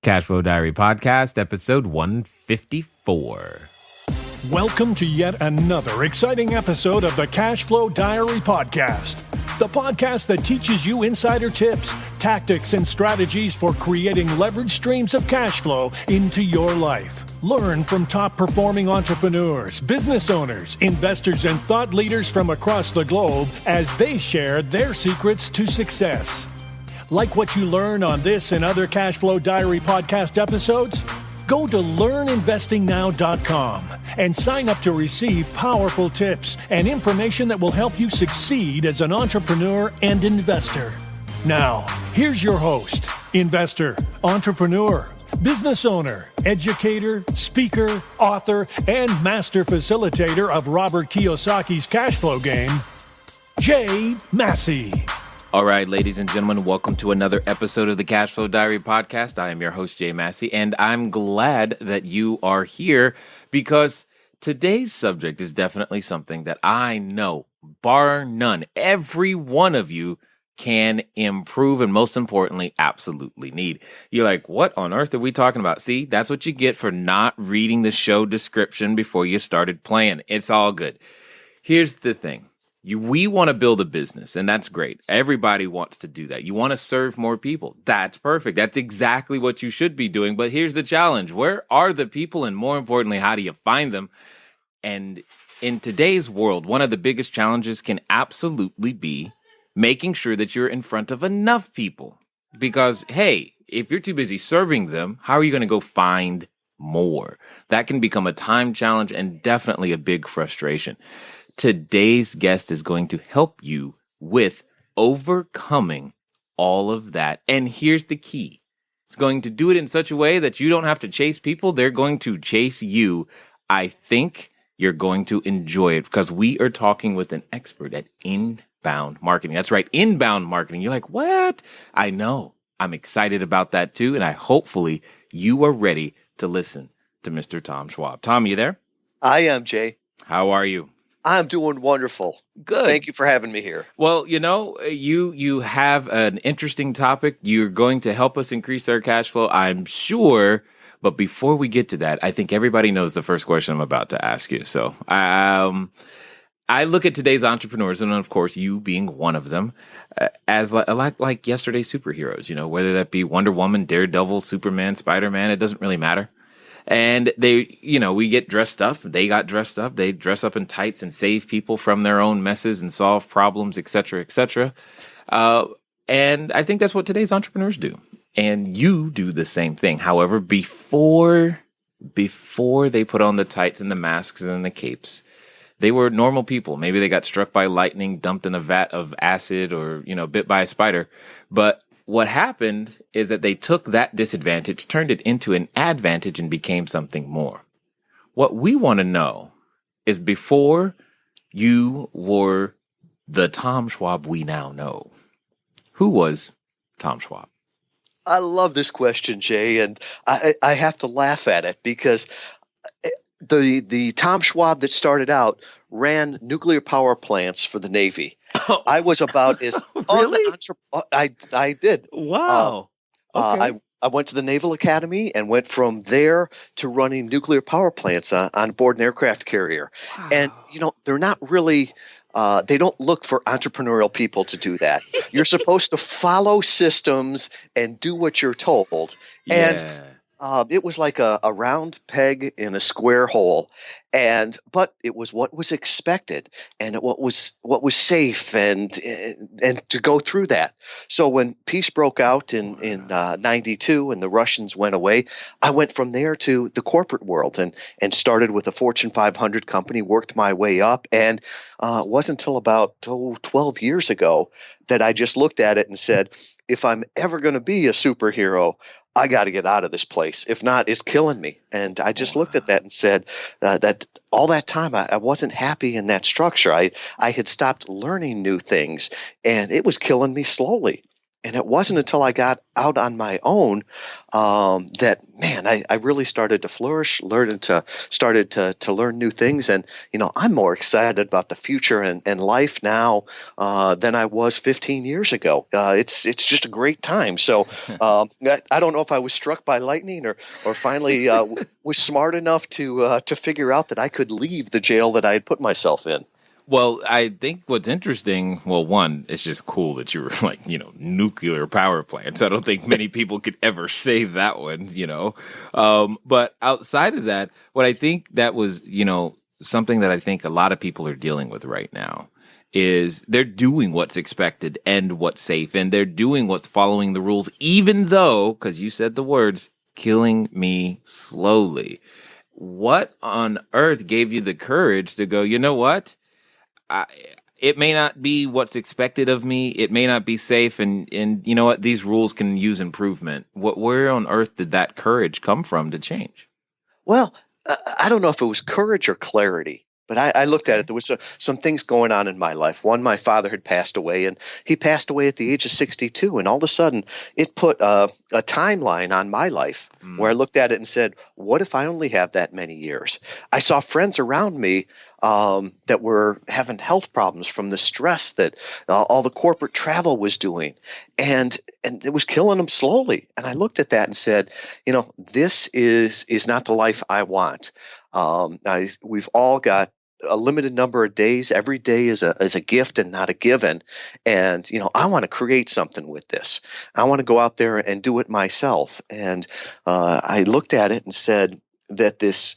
Cashflow Diary Podcast, episode 154. Welcome to yet another exciting episode of the Cashflow Diary Podcast, the podcast that teaches you insider tips, tactics, and strategies for creating leverage streams of cash flow into your life. Learn from top-performing entrepreneurs, business owners, investors, and thought leaders from across the globe as they share their secrets to success. Like what you learn on this and other Cashflow Diary podcast episodes? Go to learninvestingnow.com and sign up to receive powerful tips and information that will help you succeed as an entrepreneur and investor. Now, here's your host, investor, entrepreneur, business owner, educator, speaker, author, and master facilitator of Robert Kiyosaki's cash flow game, Jay Massey. All right, ladies and gentlemen, welcome to another episode of the Cashflow Diary Podcast. I am your host, Jay Massey, and I'm glad that you are here because today's subject is definitely something that I know, bar none, every one of you can improve and most importantly, absolutely need. You're like, what on earth are we talking about? See, that's what you get for not reading the show description before you started playing. It's all good. Here's the thing. We want to build a business, and that's great. Everybody wants to do that. You want to serve more people. That's perfect. That's exactly what you should be doing. But here's the challenge. Where are the people? And more importantly, how do you find them? And in today's world, one of the biggest challenges can absolutely be making sure that you're in front of enough people. Because, hey, if you're too busy serving them, how are you going to go find more? That can become a time challenge and definitely a big frustration. Today's guest is going to help you with overcoming all of that. And here's the key. It's going to do it in such a way that you don't have to chase people. They're going to chase you. I think you're going to enjoy it because we are talking with an expert at inbound marketing. That's right, inbound marketing. You're like, what? I know. I'm excited about that too. And hopefully you are ready to listen to Mr. Tom Schwab. Tom, you there? I am, Jay. How are you? I'm doing wonderful. Good. Thank you for having me here. Well, you know, you have an interesting topic. You're going to help us increase our cash flow, I'm sure. But before we get to that, I think everybody knows the first question I'm about to ask you. So I look at today's entrepreneurs, and of course, you being one of them, as like yesterday's superheroes, you know, whether that be Wonder Woman, Daredevil, Superman, Spider-Man, it doesn't really matter. And they, you know, we get dressed up. They got dressed up. They dress up in tights and save people from their own messes and solve problems, et cetera, et cetera. And I think that's what today's entrepreneurs do. And you do the same thing. However, before they put on the tights and the masks and the capes, they were normal people. Maybe they got struck by lightning, dumped in a vat of acid, or, you know, bit by a spider. But what happened is that they took that disadvantage, turned it into an advantage, and became something more. What we want to know is before you were the Tom Schwab we now know, who was Tom Schwab? I love this question, Jay, and I have to laugh at it because the Tom Schwab that started out ran nuclear power plants for the Navy. Oh. I was about as really? I did. Wow. Okay. I went to the Naval Academy and went from there to running nuclear power plants on board an aircraft carrier. Wow. And, you know, they're not really they don't look for entrepreneurial people to do that. You're supposed to follow systems and do what you're told. Yeah. And it was like a round peg in a square hole, but it was what was expected and what was safe and to go through that. So when peace broke out in 92 and the Russians went away, I went from there to the corporate world and started with a Fortune 500 company, worked my way up, and it wasn't until about 12 years ago that I just looked at it and said, if I'm ever going to be a superhero, I got to get out of this place. If not, it's killing me. And I just looked at that and said that all that time I wasn't happy in that structure. I had stopped learning new things, and it was killing me slowly. And it wasn't until I got out on my own that, man, I really started to flourish, started to learn new things. And, I'm more excited about the future and life now than I was 15 years ago. It's just a great time. So I don't know if I was struck by lightning or finally was smart enough to figure out that I could leave the jail that I had put myself in. Well, I think what's interesting, well, one, it's just cool that you were like, nuclear power plants. I don't think many people could ever say that one, But outside of that, what I think that was, something that I think a lot of people are dealing with right now is they're doing what's expected and what's safe, and they're doing what's following the rules, even though, because you said the words, killing me slowly. What on earth gave you the courage to go, you know what? It may not be what's expected of me. It may not be safe. And you know what? These rules can use improvement. Where on earth did that courage come from to change? Well, I don't know if it was courage or clarity, but I looked at it. There was some things going on in my life. One, my father had passed away, and he passed away at the age of 62. And all of a sudden, it put a timeline on my life where I looked at it and said, what if I only have that many years? I saw friends around me that were having health problems from the stress that all the corporate travel was doing. And it was killing them slowly. And I looked at that and said, this is not the life I want. We've all got a limited number of days. Every day is a gift and not a given. And, I want to create something with this. I want to go out there and do it myself. And I looked at it and said that this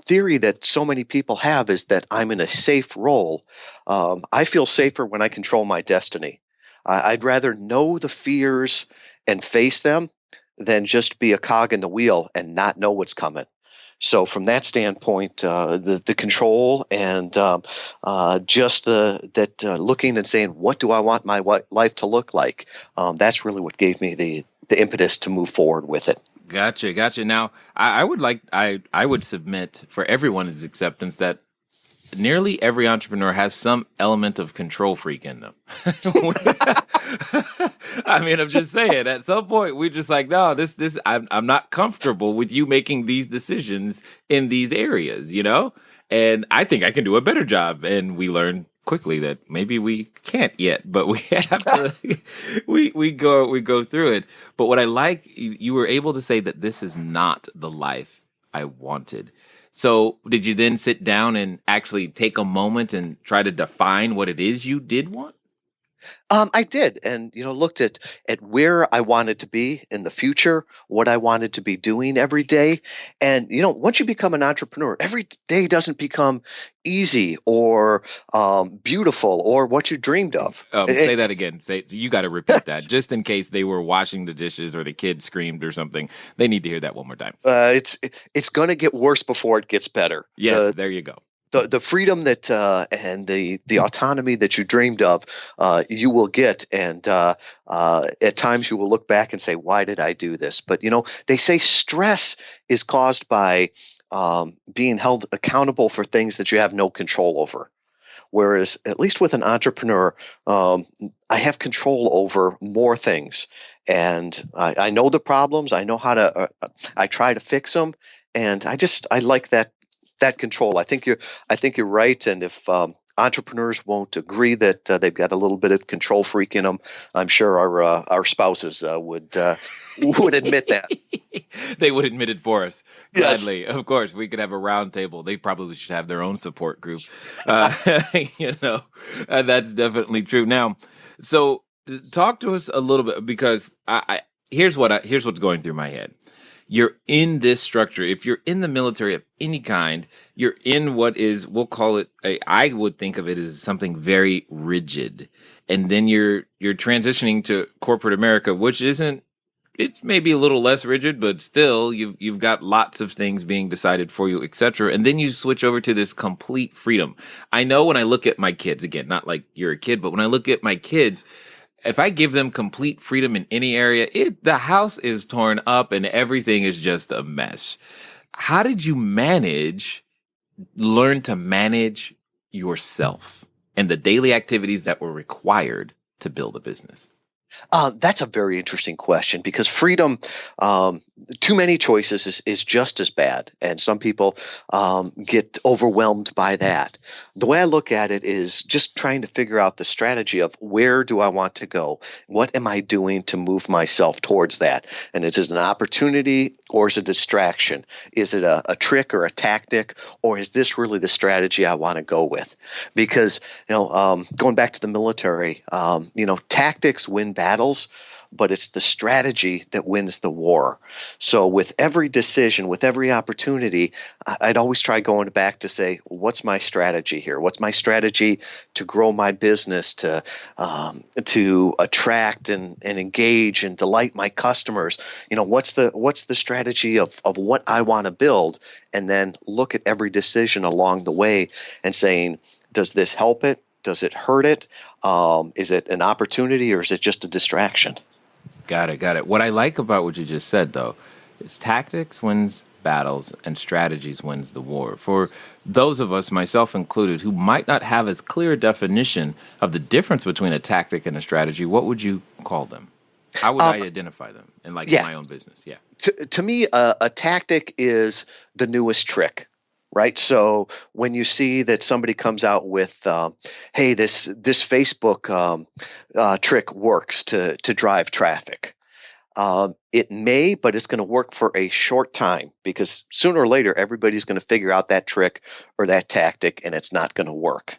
theory that so many people have is that I'm in a safe role. I feel safer when I control my destiny. I'd rather know the fears and face them than just be a cog in the wheel and not know what's coming. So from that standpoint, the control and just looking and saying, what do I want my life to look like? That's really what gave me the impetus to move forward with it. Gotcha. Now, I would submit for everyone's acceptance that nearly every entrepreneur has some element of control freak in them. I mean, I'm just saying, at some point, we're just like, no, I'm not comfortable with you making these decisions in these areas, And I think I can do a better job. And we learn quickly that maybe we can't yet, but we have to, we go through it. But what I like, you were able to say that this is not the life I wanted. So did you then sit down and actually take a moment and try to define what it is you did want? I did, and looked at where I wanted to be in the future, what I wanted to be doing every day, and once you become an entrepreneur, every day doesn't become easy or beautiful or what you dreamed of. Say that again. You got to repeat that, just in case they were washing the dishes or the kids screamed or something. They need to hear that one more time. It's going to get worse before it gets better. Yes, there you go. The freedom that and the autonomy that you dreamed of, you will get, and at times you will look back and say, "Why did I do this?" But they say stress is caused by being held accountable for things that you have no control over. Whereas, at least with an entrepreneur, I have control over more things, and I know the problems. I know how to. I try to fix them, and I like that control. I think you're right. And if entrepreneurs won't agree that they've got a little bit of control freak in them, I'm sure our spouses would admit that. They would admit it for us gladly. Yes. Of course, we could have a round table. They probably should have their own support group. That's definitely true. Now, so talk to us a little bit, because here's what's going through my head. You're in this structure. If you're in the military of any kind, you're in what is, we'll call it, I would think of it as something very rigid. And then you're transitioning to corporate America, which isn't, it's maybe a little less rigid, but still you've got lots of things being decided for you, et cetera. And then you switch over to this complete freedom. I know when I look at my kids, again, not like you're a kid, but when I look at my kids, if I give them complete freedom in any area, the house is torn up and everything is just a mess. How did you learn to manage yourself and the daily activities that were required to build a business? That's a very interesting question because freedom, too many choices is just as bad. And some people get overwhelmed by that. The way I look at it is just trying to figure out the strategy of where do I want to go? What am I doing to move myself towards that? And is it an opportunity or is it a distraction? Is it a trick or a tactic, or is this really the strategy I want to go with? Because, going back to the military, tactics win battles, but it's the strategy that wins the war. So with every decision, with every opportunity, I'd always try going back to say, what's my strategy here? What's my strategy to grow my business, to attract and engage and delight my customers? What's the strategy of what I want to build? And then look at every decision along the way and saying, does this help it? Does it hurt it? Is it an opportunity or is it just a distraction? Got it. What I like about what you just said, though, is tactics wins battles and strategies wins the war. For those of us, myself included, who might not have as clear a definition of the difference between a tactic and a strategy, what would you call them? How would I identify them in my own business? Yeah. To me, a tactic is the newest trick. Right. So when you see that somebody comes out with, hey, this Facebook trick works to drive traffic. It may, but it's going to work for a short time because sooner or later, everybody's going to figure out that trick or that tactic, and it's not going to work.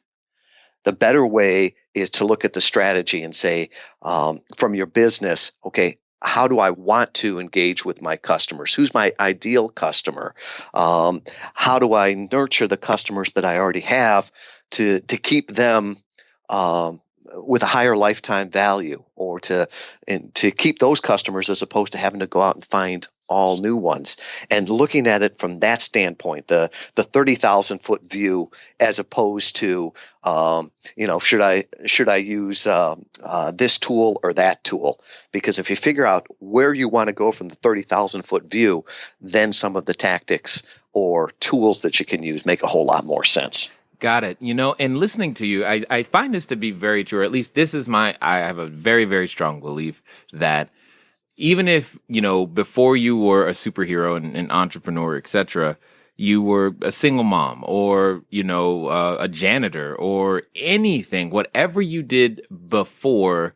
The better way is to look at the strategy and say, from your business, okay, how do I want to engage with my customers? Who's my ideal customer? How do I nurture the customers that I already have to keep them with a higher lifetime value, or to keep those customers as opposed to having to go out and find all new ones? And looking at it from that standpoint, the 30,000-foot view, as opposed to should I use this tool or that tool? Because if you figure out where you want to go from the 30,000-foot view, then some of the tactics or tools that you can use make a whole lot more sense. Got it. And listening to you, I find this to be very true. Or at least this is I have a very, very strong belief that even if, before you were a superhero and an entrepreneur, etc., you were a single mom or, a janitor or anything, whatever you did before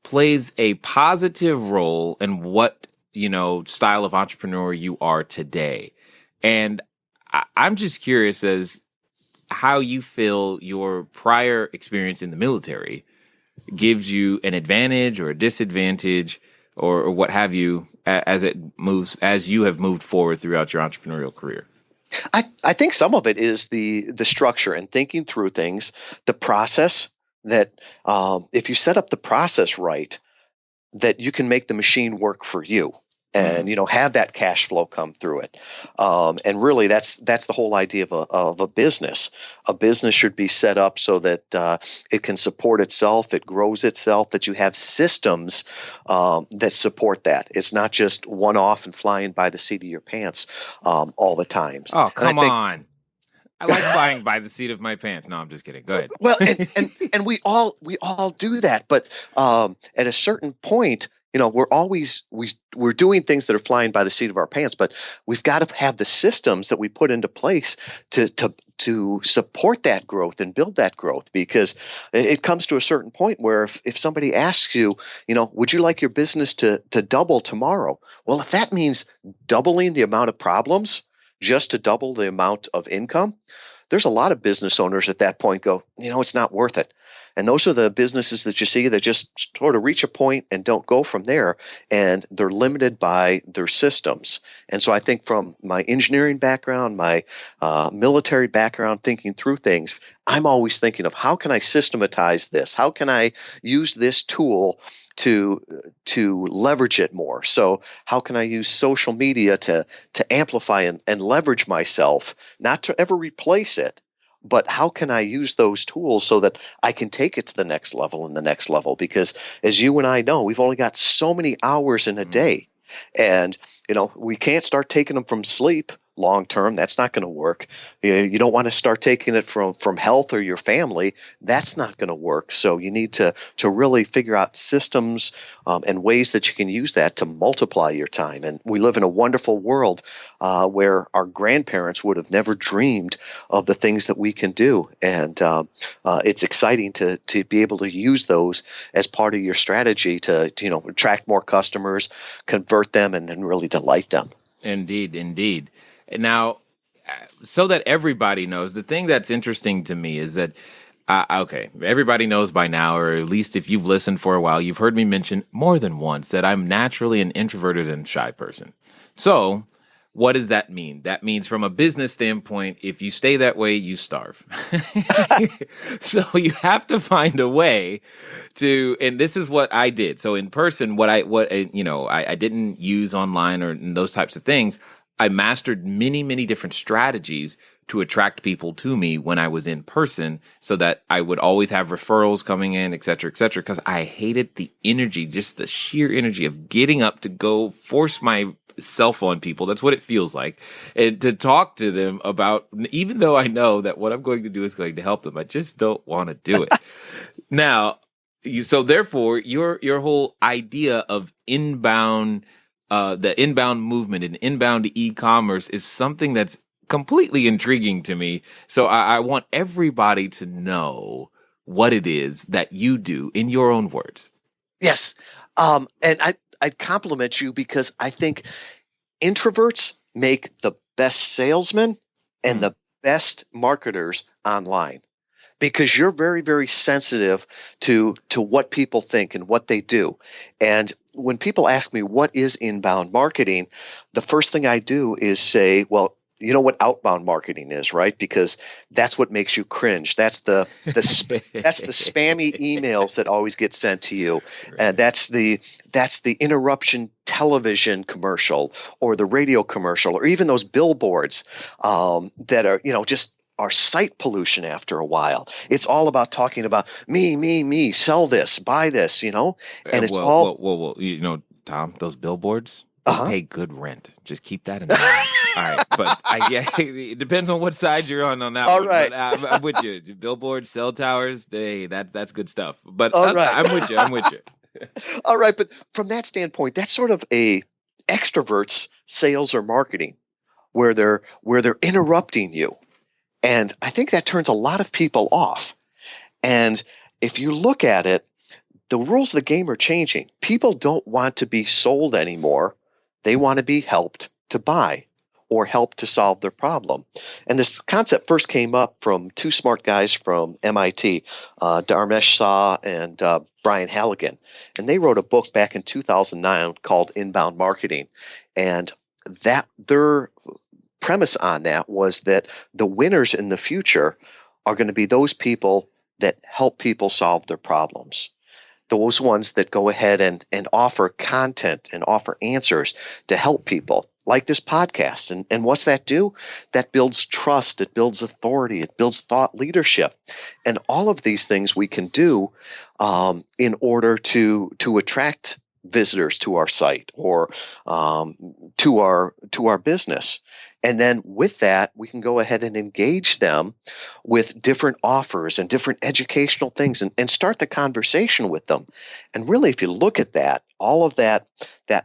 plays a positive role in what, style of entrepreneur you are today. And I'm just curious as how you feel your prior experience in the military gives you an advantage or a disadvantage or what have you as you have moved forward throughout your entrepreneurial career. I think some of it is the structure and thinking through things, the process that if you set up the process right, that you can make the machine work for you. And have that cash flow come through it, and really that's the whole idea of a business. A business should be set up so that it can support itself, it grows itself. That you have systems that support that. It's not just one off and flying by the seat of your pants all the time. Oh, come on! I like flying by the seat of my pants. No, I'm just kidding. Go ahead. Well, and we all do that, but at a certain point, we're doing things that are flying by the seat of our pants, but we've got to have the systems that we put into place to support that growth and build that growth, because it comes to a certain point where if somebody asks you, would you like your business to double tomorrow? Well, if that means doubling the amount of problems just to double the amount of income, there's a lot of business owners at that point go, it's not worth it. And those are the businesses that you see that just sort of reach a point and don't go from there, and they're limited by their systems. And so I think from my engineering background, my military background, thinking through things, I'm always thinking of how can I systematize this? How can I use this tool to leverage it more? So how can I use social media to amplify and leverage myself, not to ever replace it, but how can I use those tools so that I can take it to the next level and the next level? Because as you and I know, we've only got so many hours in a day. And, we can't start taking them from sleep long term. That's not going to work. You don't want to start taking it from health or your family. That's not going to work. So you need to really figure out systems and ways that you can use that to multiply your time. And we live in a wonderful world where our grandparents would have never dreamed of the things that we can do. And it's exciting to be able to use those as part of your strategy to attract more customers, convert them, and really delight them. Indeed, indeed. Now, so that everybody knows, the thing that's interesting to me is that, okay, everybody knows by now, or at least if you've listened for a while, you've heard me mention more than once that I'm naturally an introverted and shy person. So what does that mean? That means from a business standpoint, if you stay that way, you starve. So you have to find a way to, and this is what I did. So in person, I didn't use online or those types of things. I mastered many, many different strategies to attract people to me when I was in person so that I would always have referrals coming in, et cetera, because I hated the energy, just the sheer energy of getting up to go force myself on people. That's what it feels like. And to talk to them about, even though I know that what I'm going to do is going to help them, I just don't want to do it. Now, so therefore, your whole idea of inbound the inbound movement and inbound e-commerce is something that's completely intriguing to me. So I want everybody to know what it is that you do in your own words. Yes. And I'd compliment you because I think introverts make the best salesmen and the best marketers online. Because you're very, very sensitive to what people think and what they do. And when people ask me what is inbound marketing, the first thing I do is say, well, you know what outbound marketing is, right? Because that's what makes you cringe. That's the spammy emails that always get sent to you. Right. And that's the interruption television commercial or the radio commercial or even those billboards that are, just our site pollution after a while. It's all about talking about me, sell this, buy this, and it's Whoa, Tom, those billboards, they pay good rent. Just keep that in mind. All right, but it depends on what side you're on that all one. Right. But I'm with you. Billboards, cell towers, that's good stuff. But right. I'm with you. All right, but from that standpoint, that's sort of a extrovert's sales or marketing where they're interrupting you. And I think that turns a lot of people off. And if you look at it, the rules of the game are changing. People don't want to be sold anymore. They want to be helped to buy or helped to solve their problem. And this concept first came up from two smart guys from MIT, Dharmesh Shah and Brian Halligan. And they wrote a book back in 2009 called Inbound Marketing. And that their premise on that was that the winners in the future are going to be those people that help people solve their problems. Those ones that go ahead and offer content and offer answers to help people, like this podcast. And what's that do? That builds trust, it builds authority, it builds thought leadership. And all of these things we can do in order to attract visitors to our site or to our business. And then with that, we can go ahead and engage them with different offers and different educational things and start the conversation with them. And really, if you look at that, all of that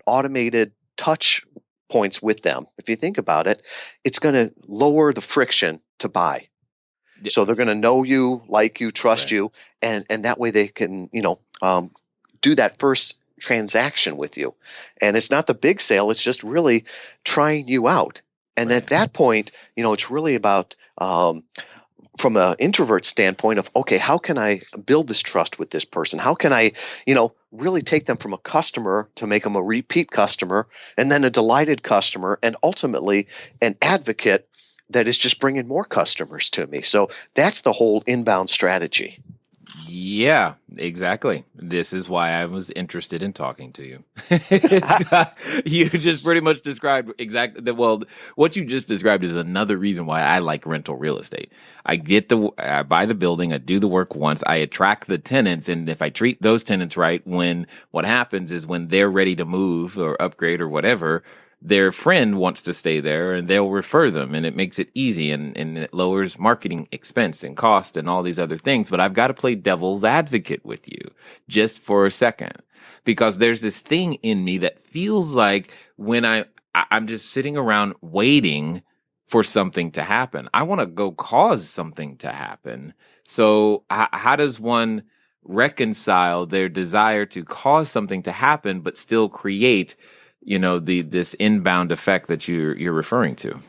automated touch points with them, if you think about it, it's going to lower the friction to buy. Yeah. So they're going to know you, like you, trust you, and that way they can, do that first transaction with you. And it's not the big sale, it's just really trying you out. And at that point, it's really about, from an introvert standpoint of, okay, how can I build this trust with this person? How can I, really take them from a customer to make them a repeat customer and then a delighted customer and ultimately an advocate that is just bringing more customers to me. So that's the whole inbound strategy. Yeah, exactly. This is why I was interested in talking to you. You just pretty much described exactly what you just described is another reason why I like rental real estate. I buy the building, I do the work once, I attract the tenants, and if I treat those tenants right, what happens is when they're ready to move or upgrade or whatever, their friend wants to stay there and they'll refer them, and it makes it easy, and it lowers marketing expense and cost and all these other things. But I've got to play devil's advocate with you just for a second, because there's this thing in me that feels like when I'm just sitting around waiting for something to happen, I want to go cause something to happen. So how does one reconcile their desire to cause something to happen, but still create, this inbound effect that you're referring to?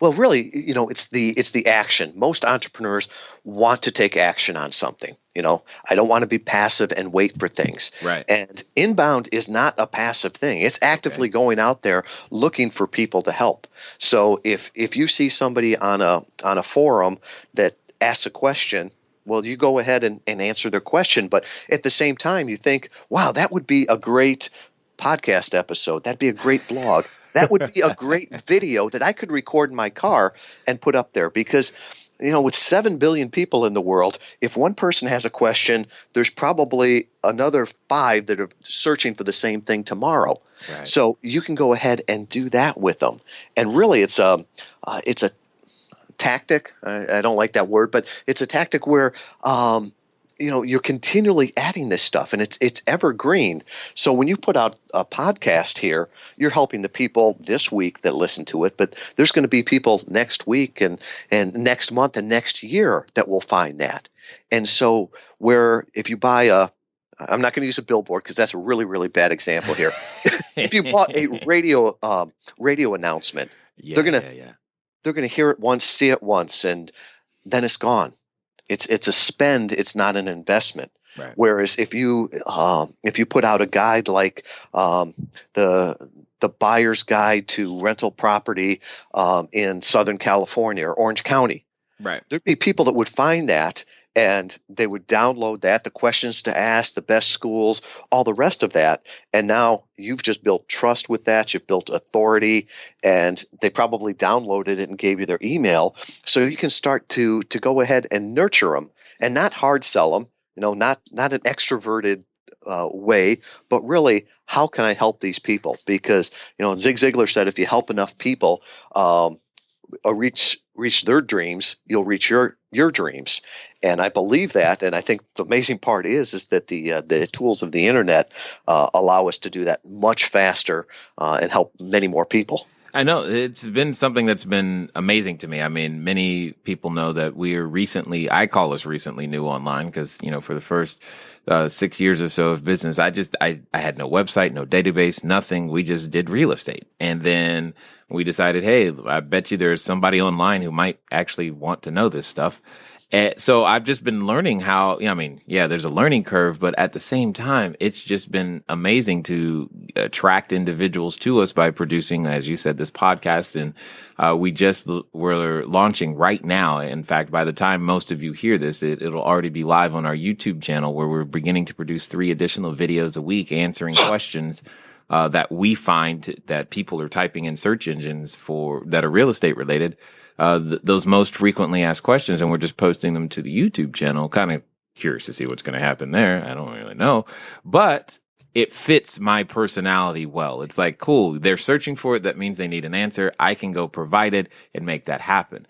Well, really, it's the action. Most entrepreneurs want to take action on something. I don't want to be passive and wait for things. Right. And inbound is not a passive thing. It's actively going out there looking for people to help. So if you see somebody on a forum that asks a question, well, you go ahead and answer their question. But at the same time, you think, wow, that would be a great podcast episode. That'd be a great blog. That would be a great video that I could record in my car and put up there, because with 7 billion people in the world, if one person has a question, there's probably another 5 that are searching for the same thing tomorrow. Right. So you can go ahead and do that with them. And really, it's a tactic. I don't like that word, but it's a tactic where you're continually adding this stuff, and it's evergreen. So when you put out a podcast here, you're helping the people this week that listen to it, but there's going to be people next week and next month and next year that will find that. And so where if you buy I'm not going to use a billboard because that's a really, really bad example here. If you bought a radio announcement, they're going to hear it once, see it once, and then it's gone. It's a spend. It's not an investment. Right. Whereas if you put out a guide like the buyer's guide to rental property in Southern California or Orange County, right, there'd be people that would find that and they would download that, the questions to ask, the best schools, all the rest of that. And now you've just built trust with that. You've built authority, and they probably downloaded it and gave you their email. So you can start to go ahead and nurture them and not hard sell them, not an extroverted way, but really, how can I help these people? Because, Zig Ziglar said, if you help enough people reach their dreams, you'll reach your dreams. And I believe that, and I think the amazing part is that the tools of the internet allow us to do that much faster and help many more people. I know it's been something that's been amazing to me. I mean, many people know that I call us recently new online because, for the first 6 years or so of business, I had no website, no database, nothing. We just did real estate. And then we decided, hey, I bet you there's somebody online who might actually want to know this stuff. So I've just been learning how, there's a learning curve, but at the same time, it's just been amazing to attract individuals to us by producing, as you said, this podcast. And we're launching right now. In fact, by the time most of you hear this, it'll already be live on our YouTube channel, where we're beginning to produce 3 additional videos a week answering questions that we find that people are typing in search engines for that are real estate related. Those most frequently asked questions, and we're just posting them to the YouTube channel. Kind of curious to see what's going to happen there. I don't really know, but it fits my personality well. It's like, cool, they're searching for it. That means they need an answer. I can go provide it and make that happen.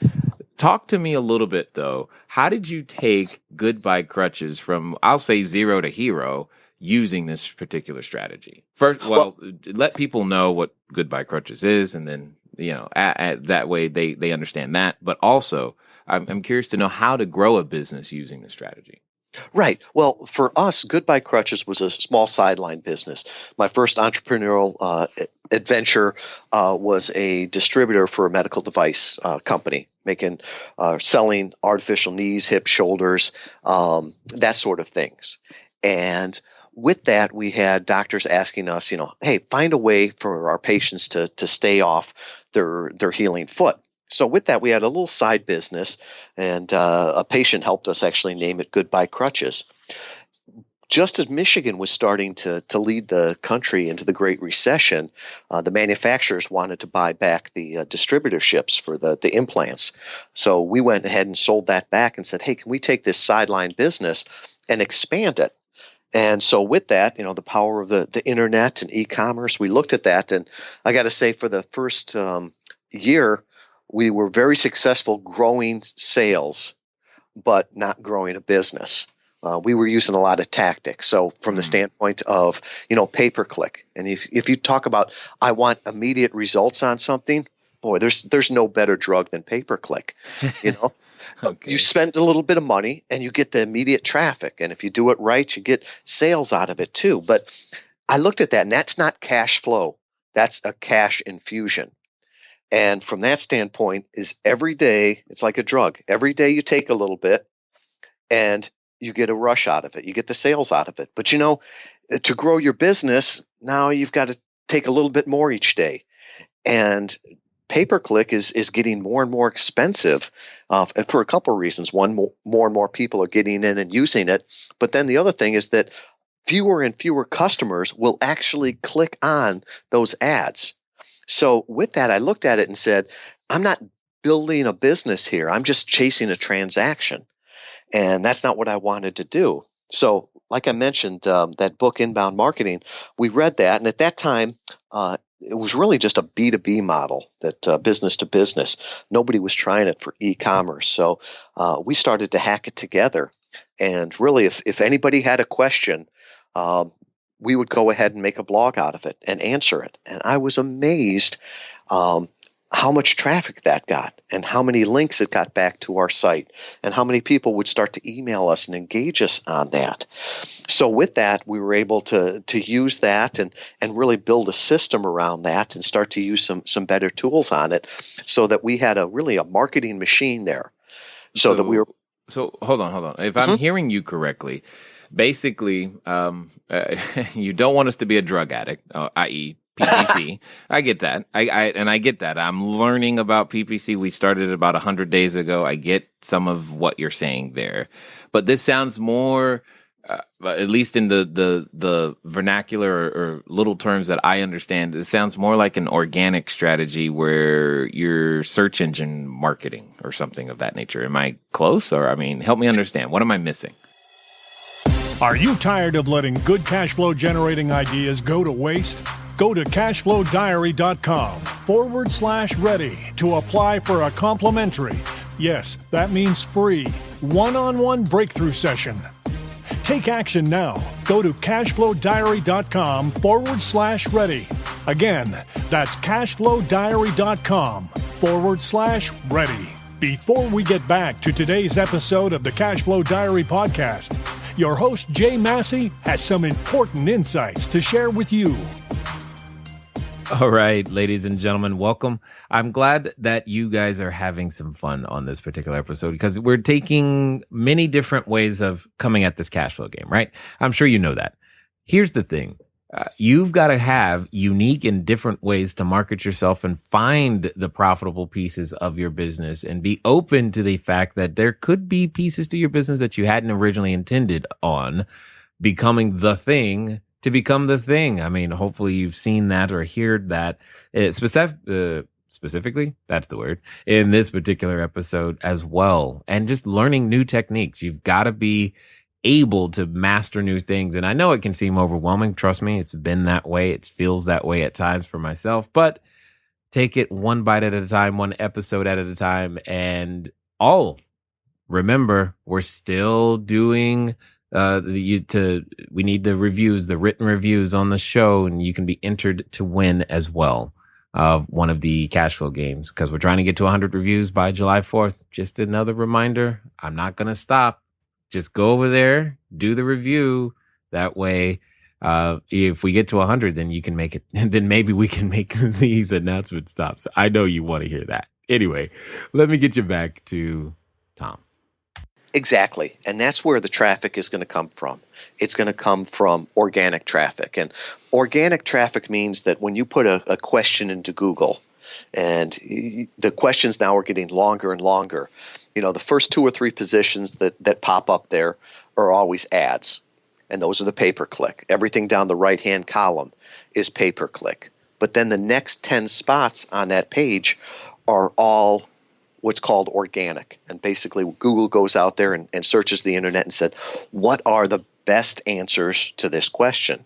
Talk to me a little bit, though. How did you take Goodbye Crutches from, I'll say, 0 to hero using this particular strategy? First, let people know what Goodbye Crutches is, and then that way they understand that. But also, I'm curious to know how to grow a business using this strategy. Right. Well, for us, Goodbye Crutches was a small sideline business. My first entrepreneurial adventure was a distributor for a medical device company, selling artificial knees, hips, shoulders, that sort of things. And with that, we had doctors asking us, hey, find a way for our patients to stay off their healing foot. So with that, we had a little side business, and a patient helped us actually name it Goodbye Crutches. Just as Michigan was starting to lead the country into the Great Recession, the manufacturers wanted to buy back the distributorships for the implants. So we went ahead and sold that back and said, hey, can we take this sideline business and expand it? And so with that, the power of the internet and e-commerce, we looked at that. And I got to say, for the first year, we were very successful growing sales, but not growing a business. We were using a lot of tactics. So from the standpoint of, pay-per-click. And if you talk about, I want immediate results on something, boy, there's no better drug than pay-per-click, Okay. You spend a little bit of money and you get the immediate traffic. And if you do it right, you get sales out of it too. But I looked at that, and that's not cash flow. That's a cash infusion. And from that standpoint is every day, it's like a drug. Every day you take a little bit and you get a rush out of it. You get the sales out of it. But to grow your business, now you've got to take a little bit more each day. And pay-per-click is getting more and more expensive for a couple of reasons. One, more and more people are getting in and using it. But then the other thing is that fewer and fewer customers will actually click on those ads. So with that, I looked at it and said, I'm not building a business here. I'm just chasing a transaction. And that's not what I wanted to do. So like I mentioned, that book, Inbound Marketing, we read that. And at that time, it was really just a B2B model, that business to business. Nobody was trying it for e-commerce. So we started to hack it together. And really, if anybody had a question, we would go ahead and make a blog out of it and answer it. And I was amazed how much traffic that got and how many links it got back to our site and how many people would start to email us and engage us on that. So with that, we were able to use that and really build a system around that and start to use some better tools on it so that we had really a marketing machine there. So that we were. So hold on. If I'm hearing you correctly, basically, you don't want us to be a drug addict, i.e., PPC. I get that. I get that. I'm learning about PPC. We started about 100 days ago. I get some of what you're saying there, but this sounds more, at least in the vernacular or little terms that I understand, it sounds more like an organic strategy where you're search engine marketing or something of that nature. Am I close? Or, help me understand. What am I missing? Are you tired of letting good cash flow generating ideas go to waste? Go to cashflowdiary.com/ready to apply for a complimentary, yes, that means free, one-on-one breakthrough session. Take action now. Go to cashflowdiary.com/ready. Again, that's cashflowdiary.com/ready. Before we get back to today's episode of the Cashflow Diary podcast, your host, Jay Massey, has some important insights to share with you. All right, ladies and gentlemen, welcome. I'm glad that you guys are having some fun on this particular episode because we're taking many different ways of coming at this cash flow game, right? I'm sure you know that. Here's the thing. You've got to have unique and different ways to market yourself and find the profitable pieces of your business and be open to the fact that there could be pieces to your business that you hadn't originally intended on becoming the thing to become the thing. Hopefully you've seen that or heard that specifically, that's the word, in this particular episode as well. And just learning new techniques. You've got to be able to master new things. And I know it can seem overwhelming. Trust me, it's been that way. It feels that way at times for myself, but take it one bite at a time, one episode at a time. And remember, we're still doing we need the reviews, the written reviews on the show, and you can be entered to win as well of one of the cash flow games because we're trying to get to 100 reviews by July 4th. Just another reminder, I'm not going to stop. Just go over there, do the review. That way, if we get to 100, then you can make it, and then maybe we can make these announcement stops. I know you want to hear that. Anyway, let me get you back to Tom. Exactly. And that's where the traffic is going to come from. It's going to come from organic traffic. And organic traffic means that when you put a question into Google, and the questions now are getting longer and longer, the first 2 or 3 positions that pop up there are always ads. And those are the pay-per-click. Everything down the right-hand column is pay-per-click. But then the next 10 spots on that page are all what's called organic. And basically Google goes out there and searches the internet and said, what are the best answers to this question.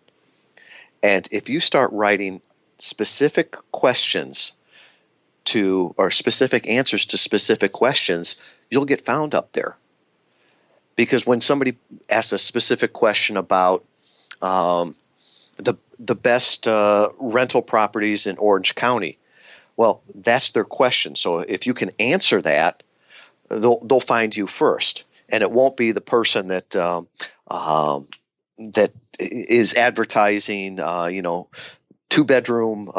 And if you start writing specific questions or specific answers to specific questions, you'll get found up there. Because when somebody asks a specific question about the best rental properties in Orange County, well, that's their question. So if you can answer that, they'll find you first, and it won't be the person that that is advertising, 2-bedroom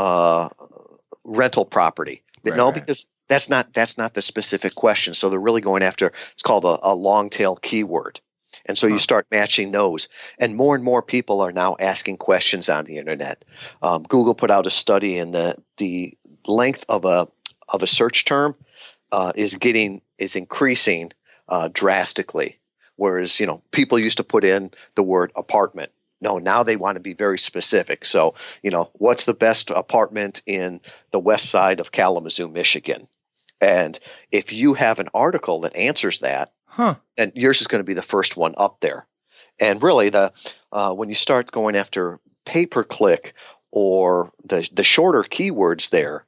rental property. Right. Because that's not the specific question. So they're really going after, it's called a long tail keyword. And so you start matching those. And more people are now asking questions on the internet. Google put out a study, and the length of a search term is increasing drastically. Whereas, people used to put in the word apartment. No, now they want to be very specific. So, what's the best apartment in the west side of Kalamazoo, Michigan? And if you have an article that answers that, and yours is going to be the first one up there. And really, when you start going after pay-per-click or the shorter keywords there,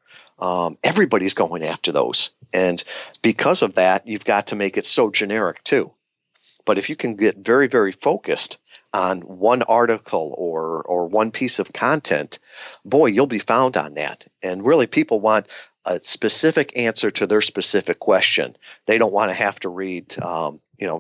everybody's going after those. And because of that, you've got to make it so generic too. But if you can get very, very focused on one article or one piece of content, boy, you'll be found on that. And really, people want a specific answer to their specific question. They don't want to have to read,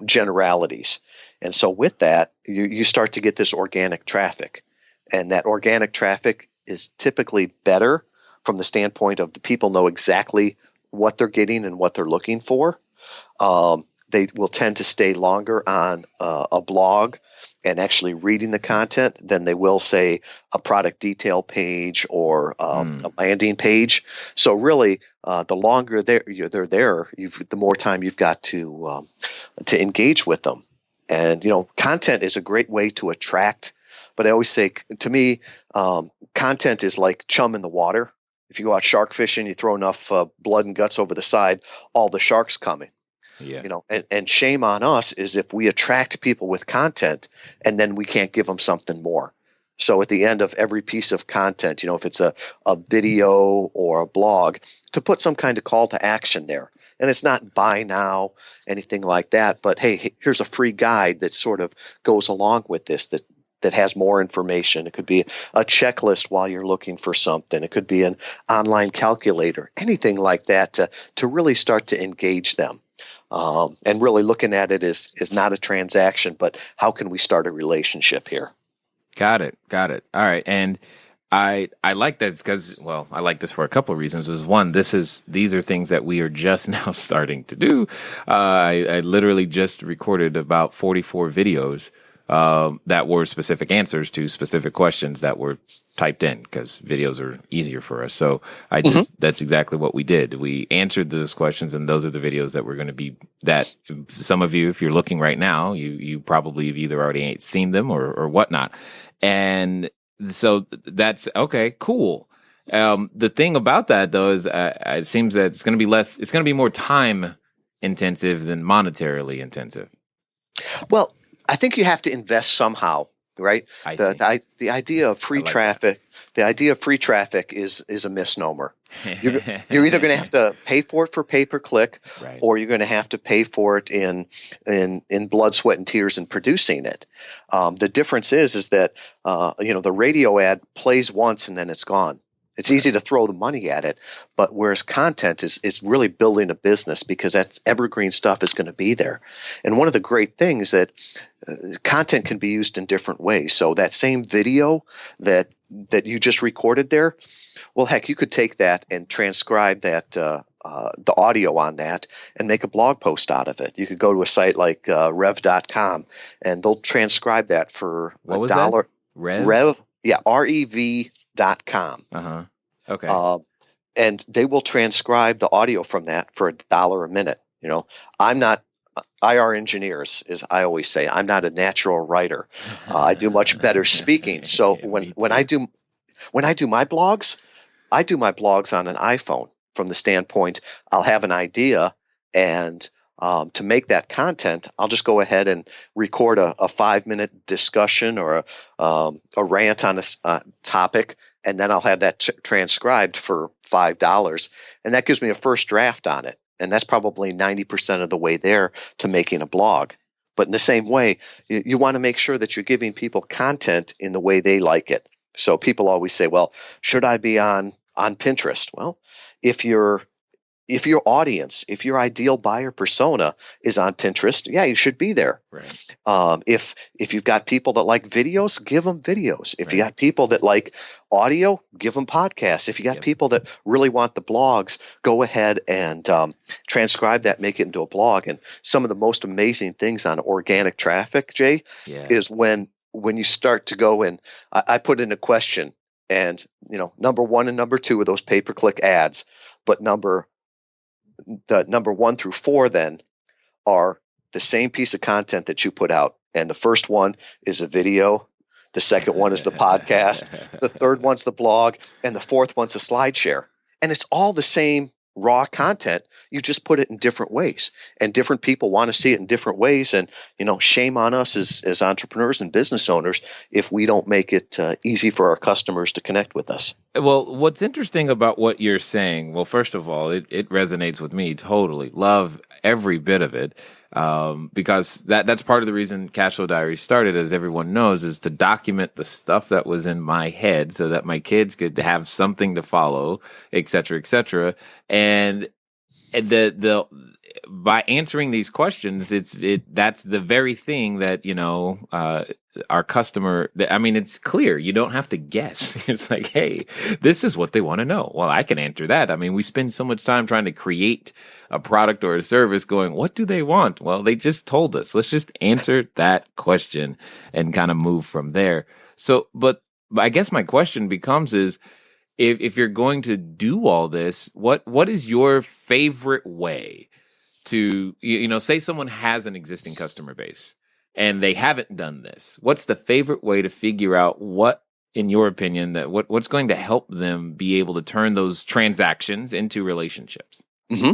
generalities. And so with that, you start to get this organic traffic. And that organic traffic is typically better from the standpoint of the people know exactly what they're getting and what they're looking for. They will tend to stay longer on a blog and actually reading the content than they will, say, a product detail page or a landing page. So really, the longer they're there, the more time you've got to engage with them. And content is a great way to attract. But I always say, to me, content is like chum in the water. If you go out shark fishing, you throw enough blood and guts over the side, all the sharks coming. Yeah. And shame on us is if we attract people with content and then we can't give them something more. So at the end of every piece of content, if it's a video or a blog, to put some kind of call to action there. And it's not buy now, anything like that. But hey, here's a free guide that sort of goes along with this that has more information. It could be a checklist while you're looking for something. It could be an online calculator, anything like that to really start to engage them. And really looking at it is not a transaction, but how can we start a relationship here? Got it. All right. And I like that because, I like this for a couple of reasons. One, these are things that we are just now starting to do. I literally just recorded about 44 videos that were specific answers to specific questions that were typed in, because videos are easier for us. So that's exactly what we did. We answered those questions, and those are the videos that we're going to be, that some of you, if you're looking right now, you probably have either already seen them or whatnot. And so that's okay, cool. The thing about that though is it seems that it's going to be more time intensive than monetarily intensive. Well, I think you have to invest somehow, right? The idea of free traffic, the idea of free traffic is a misnomer. You're either going to have to pay for it for pay-per-click, right, or you're going to have to pay for it in blood, sweat, and tears in producing it. The difference is that the radio ad plays once and then it's gone. It's easy to throw the money at it, but whereas content is really building a business, because that's evergreen stuff is going to be there. And one of the great things that content can be used in different ways. So that same video that you just recorded there, well, heck, you could take that and transcribe that the audio on that and make a blog post out of it. You could go to a site like rev.com and they'll transcribe that for $1. That? Rev, yeah, REV.com. Okay. And they will transcribe the audio from that for $1 a minute. I'm not IR engineers, as I always say. I'm not a natural writer. I do much better speaking. So when I do my blogs, I do my blogs on an iPhone from the standpoint I'll have an idea and to make that content, I'll just go ahead and record a 5-minute discussion or a rant on a topic, and then I'll have that transcribed for $5. And that gives me a first draft on it. And that's probably 90% of the way there to making a blog. But in the same way, you want to make sure that you're giving people content in the way they like it. So people always say, well, should I be on Pinterest? Well, if your audience, if your ideal buyer persona is on Pinterest, yeah, you should be there. Right. If you've got people that like videos, give them videos. If you got people that like audio, give them podcasts. If you got people that really want the blogs, go ahead and transcribe that, make it into a blog. And some of the most amazing things on organic traffic, Jay, is when you start to go and I put in a question, and number 1 and number 2 of those pay-per-click ads, but number 1 through 4 then are the same piece of content that you put out. And the first one is a video. The second one is the podcast. The third one's the blog. And the fourth one's a slide share. And it's all the same raw content. You just put it in different ways. And different people want to see it in different ways. And, shame on us as entrepreneurs and business owners if we don't make it easy for our customers to connect with us. Well, what's interesting about what you're saying, well, first of all, it resonates with me totally. Love every bit of it. Because that's part of the reason Cashflow Diary started, as everyone knows, is to document the stuff that was in my head so that my kids could have something to follow, et cetera, et cetera. And by answering these questions, that's the very thing that, our customer, it's clear. You don't have to guess. It's like, hey, this is what they want to know. Well, I can answer that. We spend so much time trying to create a product or a service going, what do they want? Well, they just told us. Let's just answer that question and kind of move from there. So, but I guess my question becomes is, if you're going to do all this, what is your favorite way to, say someone has an existing customer base and they haven't done this? What's the favorite way to figure out what, in your opinion, what's going to help them be able to turn those transactions into relationships? Mm-hmm.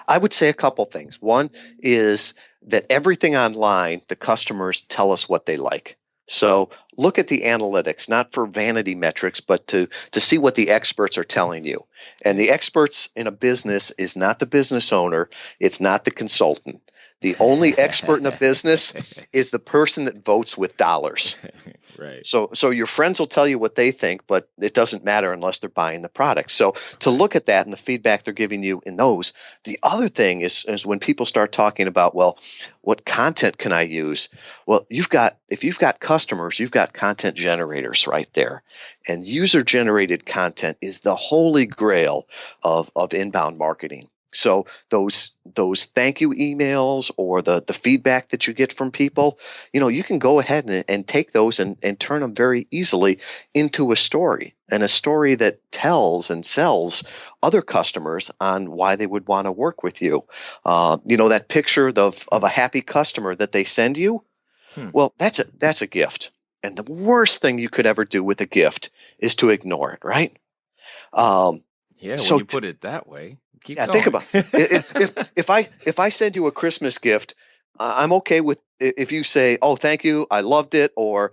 I would say a couple things. One is that everything online, the customers tell us what they like. So look at the analytics, not for vanity metrics, but to see what the experts are telling you. And the experts in a business is not the business owner. It's not the consultant. The only expert in a business is the person that votes with dollars. Right. So your friends will tell you what they think, but it doesn't matter unless they're buying the product. So to look at that and the feedback they're giving you in those. The other thing is when people start talking about, well, what content can I use? Well, if you've got customers, you've got content generators right there. And user-generated content is the holy grail of inbound marketing. So those thank you emails or the feedback that you get from people, you can go ahead and take those and turn them very easily into a story, and a story that tells and sells other customers on why they would want to work with you. That picture of a happy customer that they send you. Well, that's a gift. And the worst thing you could ever do with a gift is to ignore it, right? When you put it that way. Keep going. Think about it. If I send you a Christmas gift, I'm okay with if you say, "Oh, thank you, I loved it," or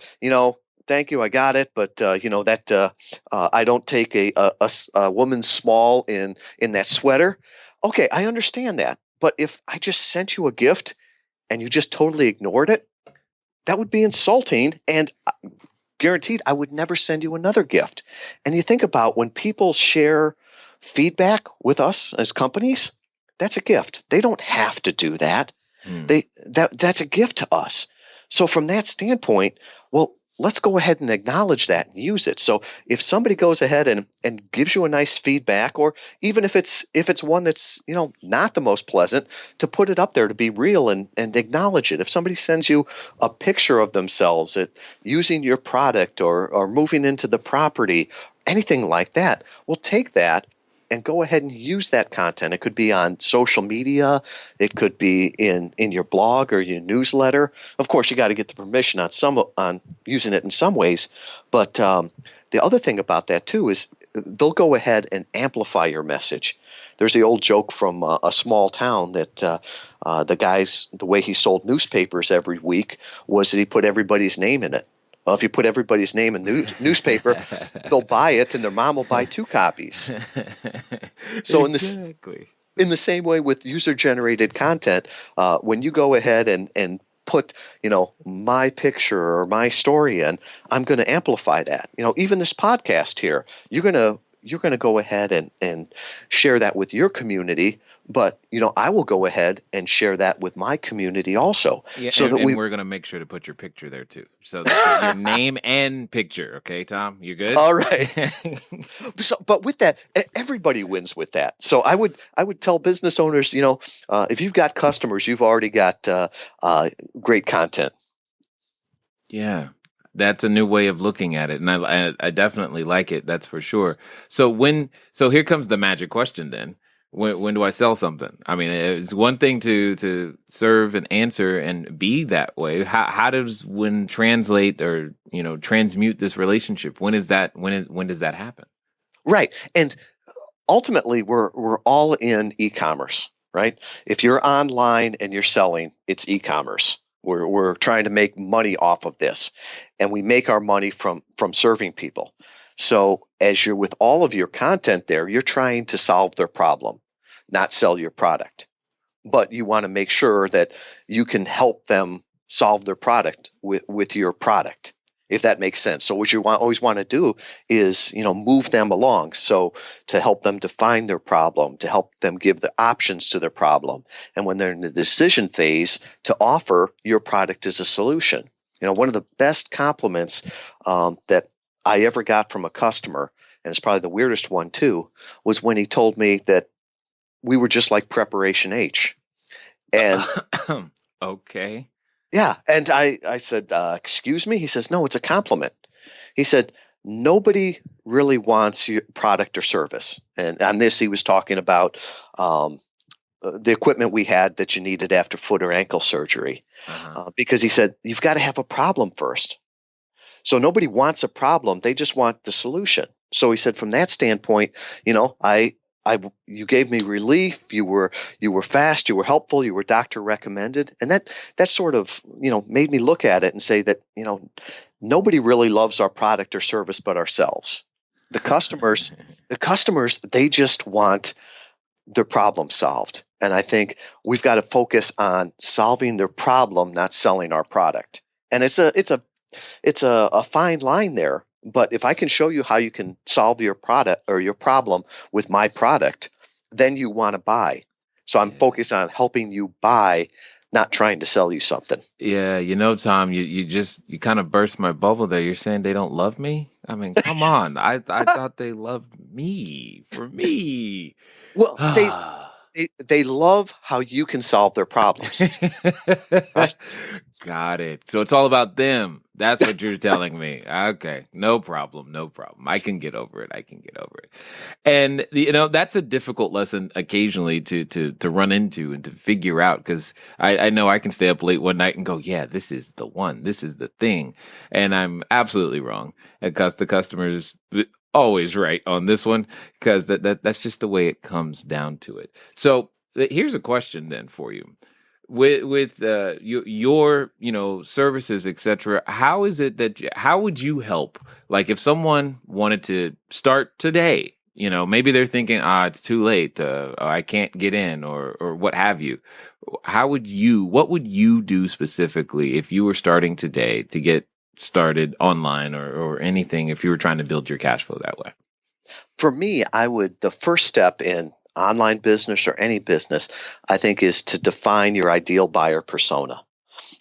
"Thank you, I got it," but I don't take a woman's small in that sweater. Okay, I understand that, but if I just sent you a gift and you just totally ignored it, that would be insulting, and guaranteed I would never send you another gift. And you think about when people share feedback with us as companies, that's a gift. They don't have to do that. That's a gift to us. So from that standpoint, well, let's go ahead and acknowledge that and use it. So if somebody goes ahead and gives you a nice feedback, or even if it's one that's not the most pleasant, to put it up there to be real and acknowledge it. If somebody sends you a picture of themselves using your product or moving into the property, anything like that, we'll take that and go ahead and use that content. It could be on social media. It could be in your blog or your newsletter. Of course, you got to get the permission on using it in some ways. But the other thing about that too is they'll go ahead and amplify your message. There's the old joke from a small town that the way he sold newspapers every week was that he put everybody's name in it. Well, if you put everybody's name in the newspaper, they'll buy it, and their mom will buy 2 copies. So Exactly. in the same way with user-generated content, when you go ahead and put, my picture or my story in, I'm going to amplify that. Even this podcast here, you're going to go ahead and share that with your community, but I will go ahead and share that with my community also. Yeah, so and we're going to make sure to put your picture there too. So that's your name and picture. Okay, Tom, you good? All right. But with that, everybody wins with that. So I would tell business owners, if you've got customers, you've already got great content. Yeah. That's a new way of looking at it, and I definitely like it. That's for sure. So here comes the magic question then. When do I sell something? I mean, it's one thing to serve and answer and be that way. How does one translate or transmute this relationship? When does that happen? Right, and ultimately we're all in e-commerce, right? If you're online and you're selling, it's e-commerce. We're trying to make money off of this, and we make our money from serving people. So as you're with all of your content there, you're trying to solve their problem, not sell your product. But you want to make sure that you can help them solve their product with your product, if that makes sense. So what you always want to do is, move them along. So to help them define their problem, to help them give the options to their problem. And when they're in the decision phase, to offer your product as a solution. One of the best compliments that I ever got from a customer, and it's probably the weirdest one too, was when he told me that we were just like Preparation H. And okay. Yeah. And I said, excuse me? He says, no, it's a compliment. He said, nobody really wants your product or service. And on this, he was talking about the equipment we had that you needed after foot or ankle surgery. Because he said, you've got to have a problem first. So nobody wants a problem. They just want the solution. So he said, from that standpoint, you gave me relief. You were fast. You were helpful. You were doctor recommended, and that sort of made me look at it and say that nobody really loves our product or service but ourselves. The customers, they just want their problem solved, and I think we've got to focus on solving their problem, not selling our product. And it's a fine line there. But if I can show you how you can solve your product or your problem with my product, then you want to buy. So I'm focused on helping you buy, not trying to sell you something. Yeah, Tom, you kind of burst my bubble there. You're saying they don't love me? I mean, come on. I thought they loved me for me. Well, they love how you can solve their problems. Got it. So it's all about them. That's what you're telling me. Okay. No problem. I can get over it. And that's a difficult lesson occasionally to run into and to figure out, because I know I can stay up late one night and go, yeah, this is the one. This is the thing. And I'm absolutely wrong, because the customer's always right on this one, because that's just the way it comes down to it. So here's a question then for you. With your services, etc., how would you help? Like if someone wanted to start today, maybe they're thinking, it's too late, I can't get in, or what have you. What would you do specifically if you were starting today to get started online or anything, if you were trying to build your cash flow that way? For me, the first step in online business or any business, I think, is to define your ideal buyer persona.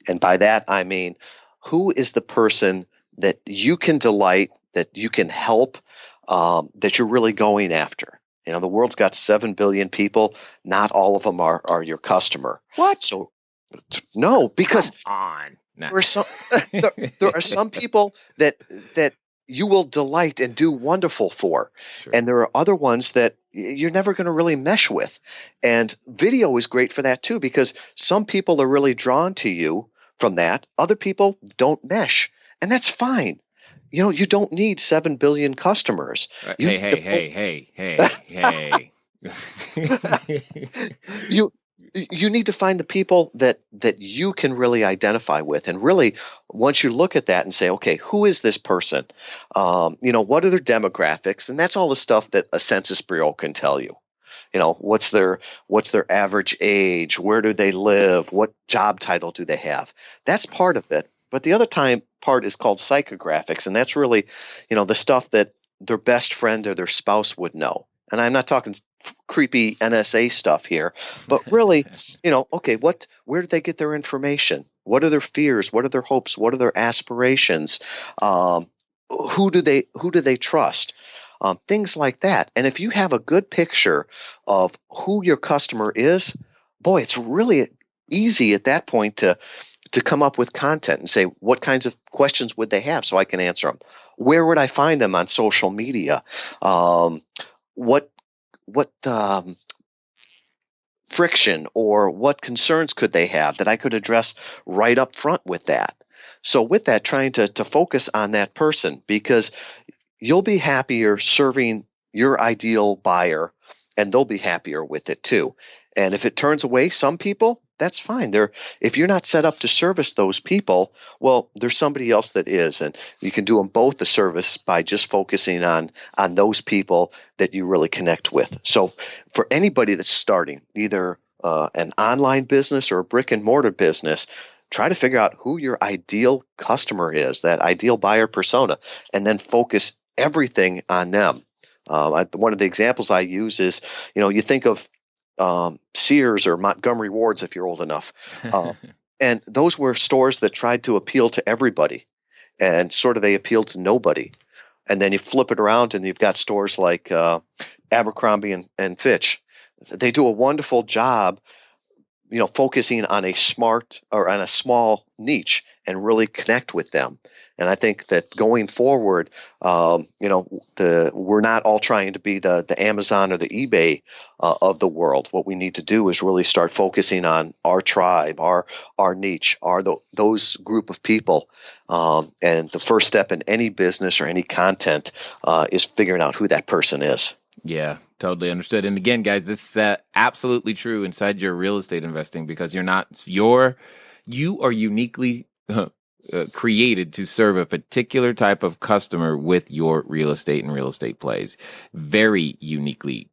And by that, I mean, who is the person that you can delight, that you can help, that you're really going after? The world's got 7 billion people. Not all of them are your customer. What? So, no, because come on. No. there are some people that you will delight and do wonderful for. Sure. And there are other ones that you're never going to really mesh with. And video is great for that too, because some people are really drawn to you from that. Other people don't mesh, and that's fine. you don't need 7 billion customers. You Hey, need to hey. you you need to find the people that you can really identify with, and really, once you look at that and say, okay, who is this person? What are their demographics? And that's all the stuff that a census bureau can tell you. What's their average age? Where do they live? What job title do they have? That's part of it. But the other part is called psychographics, and that's really, the stuff that their best friend or their spouse would know. And I'm not talking creepy NSA stuff here, but really, okay, where did they get their information? What are their fears? What are their hopes? What are their aspirations? Who do they trust? Things like that. And if you have a good picture of who your customer is, boy, it's really easy at that point to come up with content and say, what kinds of questions would they have so I can answer them? Where would I find them on social media? What friction or what concerns could they have that I could address right up front with that? So with that, trying to focus on that person, because you'll be happier serving your ideal buyer, and they'll be happier with it too. And if it turns away some people, that's fine. If you're not set up to service those people, well, there's somebody else that is, and you can do them both a service by just focusing on those people that you really connect with. So for anybody that's starting either an online business or a brick and mortar business, try to figure out who your ideal customer is, that ideal buyer persona, and then focus everything on them. One of the examples I use is, you think of Sears or Montgomery Ward's if you're old enough. And those were stores that tried to appeal to everybody, and sort of they appealed to nobody. And then you flip it around and you've got stores like Abercrombie and Fitch. They do a wonderful job, focusing on a small niche and really connect with them. And I think that going forward, we're not all trying to be the Amazon or the eBay of the world. What we need to do is really start focusing on our tribe, our niche, those group of people. And the first step in any business or any content is figuring out who that person is. Yeah, totally understood. And again, guys, this is absolutely true inside your real estate investing, because you are uniquely created to serve a particular type of customer with your real estate and real estate plays. Very uniquely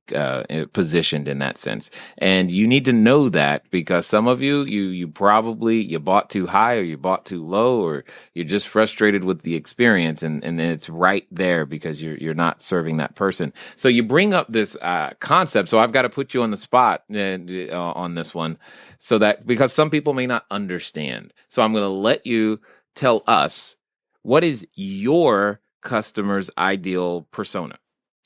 positioned in that sense. And you need to know that, because some of you probably bought too high, or you bought too low, or you're just frustrated with the experience, and it's right there because you're not serving that person. So you bring up this concept. So I've got to put you on the spot on this one, so that, because some people may not understand. So I'm going to let you tell us, what is your customer's ideal persona?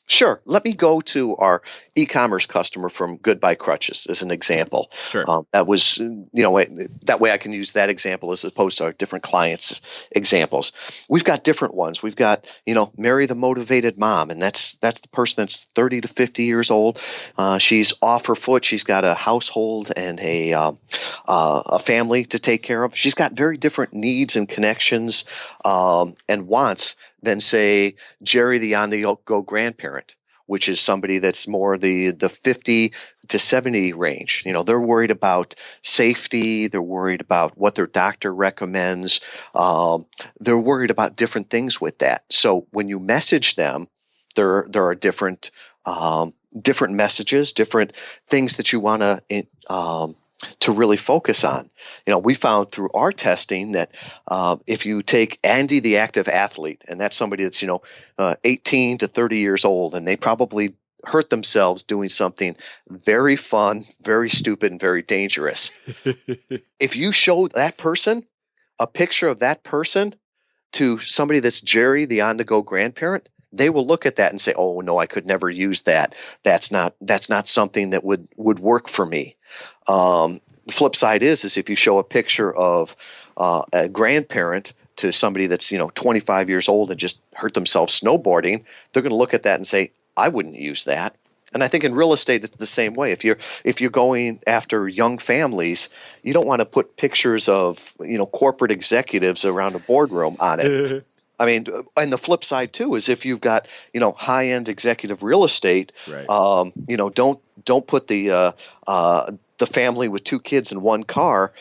Sure. Let me go to our e-commerce customer from Goodbye Crutches as an example. Sure. That was, that way I can use that example as opposed to our different clients' examples. We've got different ones. We've got, Mary the Motivated Mom, and that's the person that's 30 to 50 years old. She's off her foot. She's got a household and a family to take care of. She's got very different needs and connections and wants than, say, Jerry the on-the-go grandparent, which is somebody that's more the 50 to 70 range. They're worried about safety. They're worried about what their doctor recommends. They're worried about different things with that. So when you message them, there are different messages, different things that you want to really focus on. We found through our testing that if you take Andy the active athlete, and that's somebody that's 18 to 30 years old, and they probably hurt themselves doing something very fun, very stupid, and very dangerous. If you show that person a picture of that person to somebody that's Jerry the on-the-go grandparent, they will look at that and say, "Oh no, I could never use that. That's not something that would work for me." The flip side is if you show a picture of a grandparent to somebody that's 25 years old and just hurt themselves snowboarding, they're going to look at that and say, "I wouldn't use that." And I think in real estate it's the same way. If you're going after young families, you don't want to put pictures of corporate executives around a boardroom on it. I mean, and the flip side too is if you've got, high end executive real estate, Right. Don't put the family with two kids in one car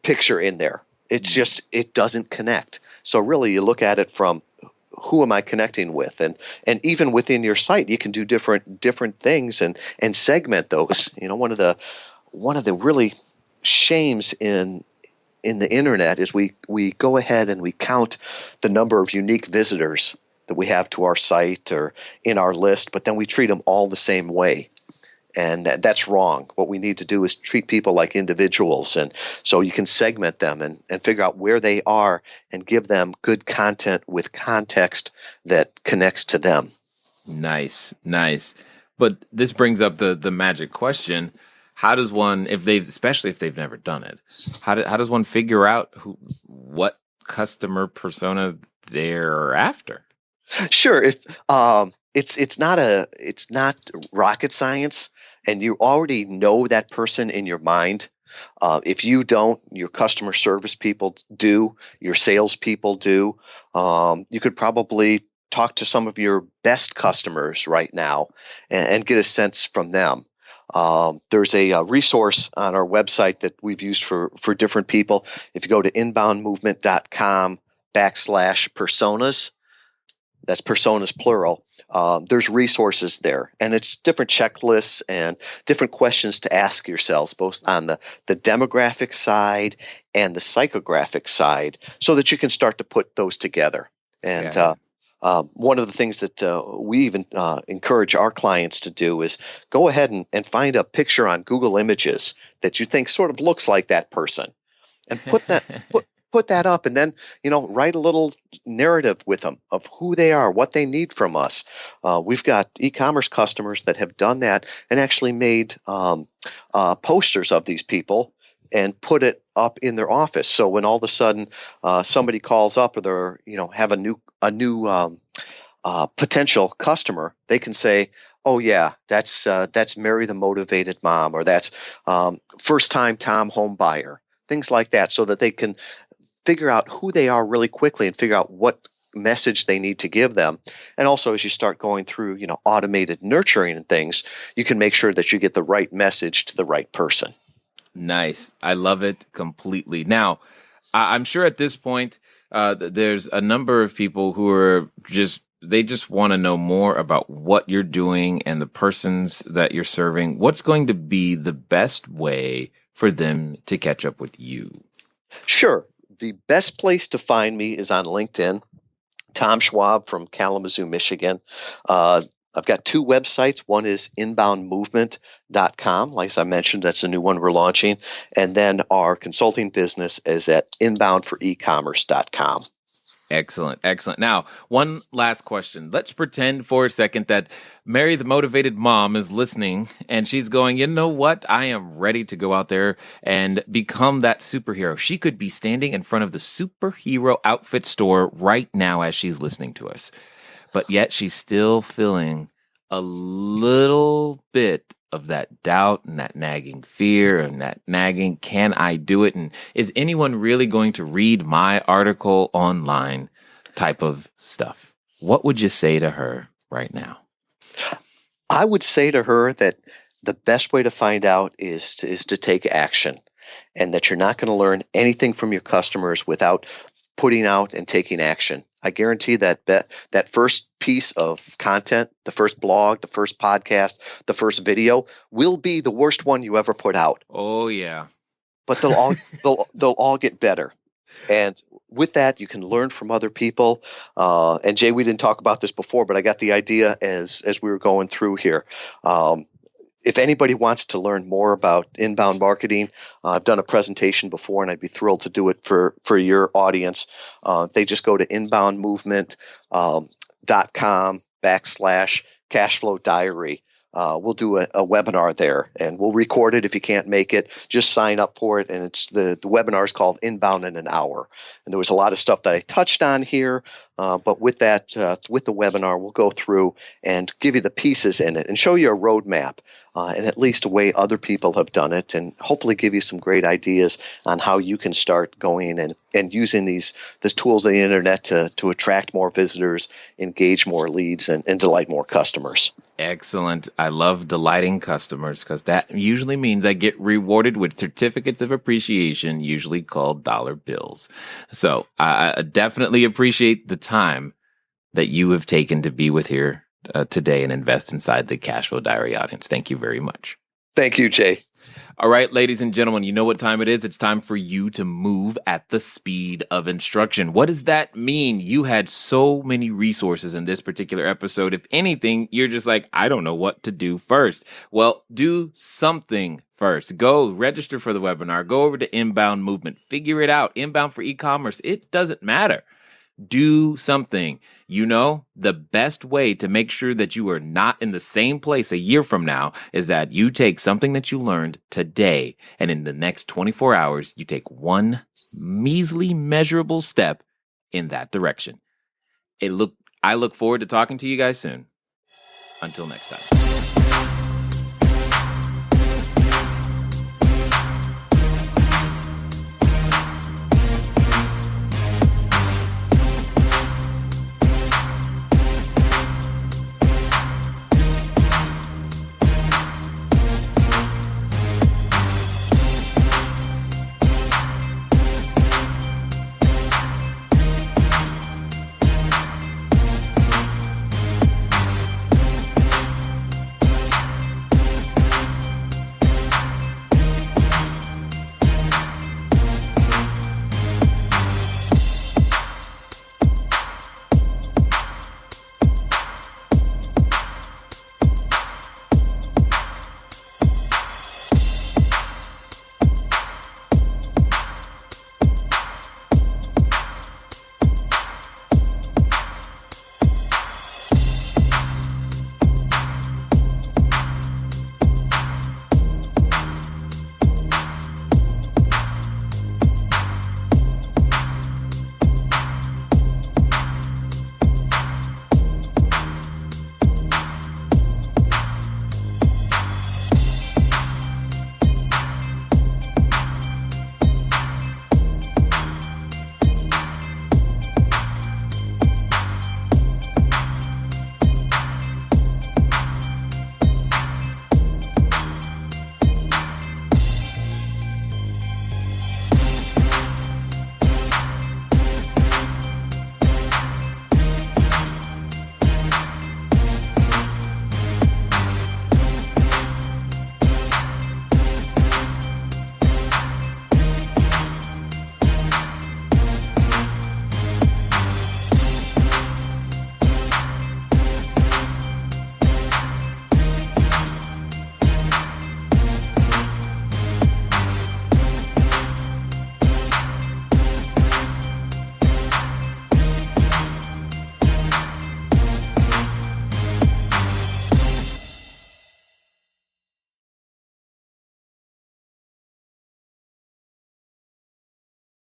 picture in there. It's just, it doesn't connect. So really, you look at it from who am I connecting with, and even within your site, you can do different things and segment those. One of the really shames in the internet is we go ahead and we count the number of unique visitors that we have to our site or in our list, but then we treat them all the same way. And that's wrong. What we need to do is treat people like individuals. And so you can segment them and figure out where they are and give them good content with context that connects to them. Nice. But this brings up the magic question. How does one, especially if they've never done it, how does one figure out what customer persona they're after? Sure. If it's not rocket science, and you already know that person in your mind. If you don't, your customer service people do, your sales people do. You could probably talk to some of your best customers right now and get a sense from them. There's a resource on our website that we've used for different people. If you go to inboundmovement.com/personas, that's personas plural. There's resources there, and it's different checklists and different questions to ask yourselves, both on the demographic side and the psychographic side, so that you can start to put those together. And one of the things that we even encourage our clients to do is go ahead and find a picture on Google Images that you think sort of looks like that person, and put that up, and then write a little narrative with them of who they are, what they need from us. We've got e-commerce customers that have done that and actually made posters of these people and put it up in their office. So when all of a sudden somebody calls up, or they're have a new potential customer, they can say, "Oh yeah, that's Mary the Motivated Mom," or that's first time Tom home buyer. Things like that, so that they can figure out who they are really quickly and figure out what message they need to give them. And also, as you start going through, automated nurturing and things, you can make sure that you get the right message to the right person. Nice. I love it completely. Now, I'm sure at this point, there's a number of people who are they just want to know more about what you're doing and the persons that you're serving. What's going to be the best way for them to catch up with you? Sure. The best place to find me is on LinkedIn. Tom Schwab from Kalamazoo, Michigan. I've got two websites. One is inboundmovement.com. Like I mentioned, that's a new one we're launching. And then our consulting business is at inboundforecommerce.com. Excellent. Now, one last question. Let's pretend for a second that Mary, the Motivated Mom, is listening and she's going, you know what? I am ready to go out there and become that superhero. She could be standing in front of the superhero outfit store right now as she's listening to us. But yet she's still feeling a little bit of that doubt and that nagging fear and that nagging, can I do it? And is anyone really going to read my article online type of stuff? What would you say to her right now? I would say to her that the best way to find out is to take action, and that you're not going to learn anything from your customers without putting out and taking action. I guarantee that first piece of content, the first blog, the first podcast, the first video will be the worst one you ever put out. Oh yeah. But they'll all get better. And with that, you can learn from other people. And Jay, we didn't talk about this before, but I got the idea as we were going through here. If anybody wants to learn more about inbound marketing, I've done a presentation before, and I'd be thrilled to do it for your audience. They just go to inboundmovement.com/CashFlowDiary. We'll do a webinar there, and we'll record it. If you can't make it, just sign up for it. And it's the webinar is called Inbound in an Hour. And there was a lot of stuff that I touched on here, But with that, with the webinar, we'll go through and give you the pieces in it and show you a roadmap and at least a way other people have done it, and hopefully give you some great ideas on how you can start going and using these tools of the internet to attract more visitors, engage more leads, and delight more customers. Excellent. I love delighting customers because that usually means I get rewarded with certificates of appreciation, usually called dollar bills. So I definitely appreciate the time that you have taken to be with here today and invest inside the Cashflow Diary audience. Thank you very much. Thank you, Jay. All right, ladies and gentlemen, you know what time it is. It's time for you to move at the speed of instruction. What does that mean? You had so many resources in this particular episode. If anything, you're just like, I don't know what to do first. Well, do something first. Go register for the webinar. Go over to Inbound Movement. Figure it out. Inbound for e-commerce. It doesn't matter. Do something. You know, the best way to make sure that you are not in the same place a year from now is that you take something that you learned today, and in the next 24 hours, you take one measly measurable step in that direction. I look forward to talking to you guys soon. Until next time.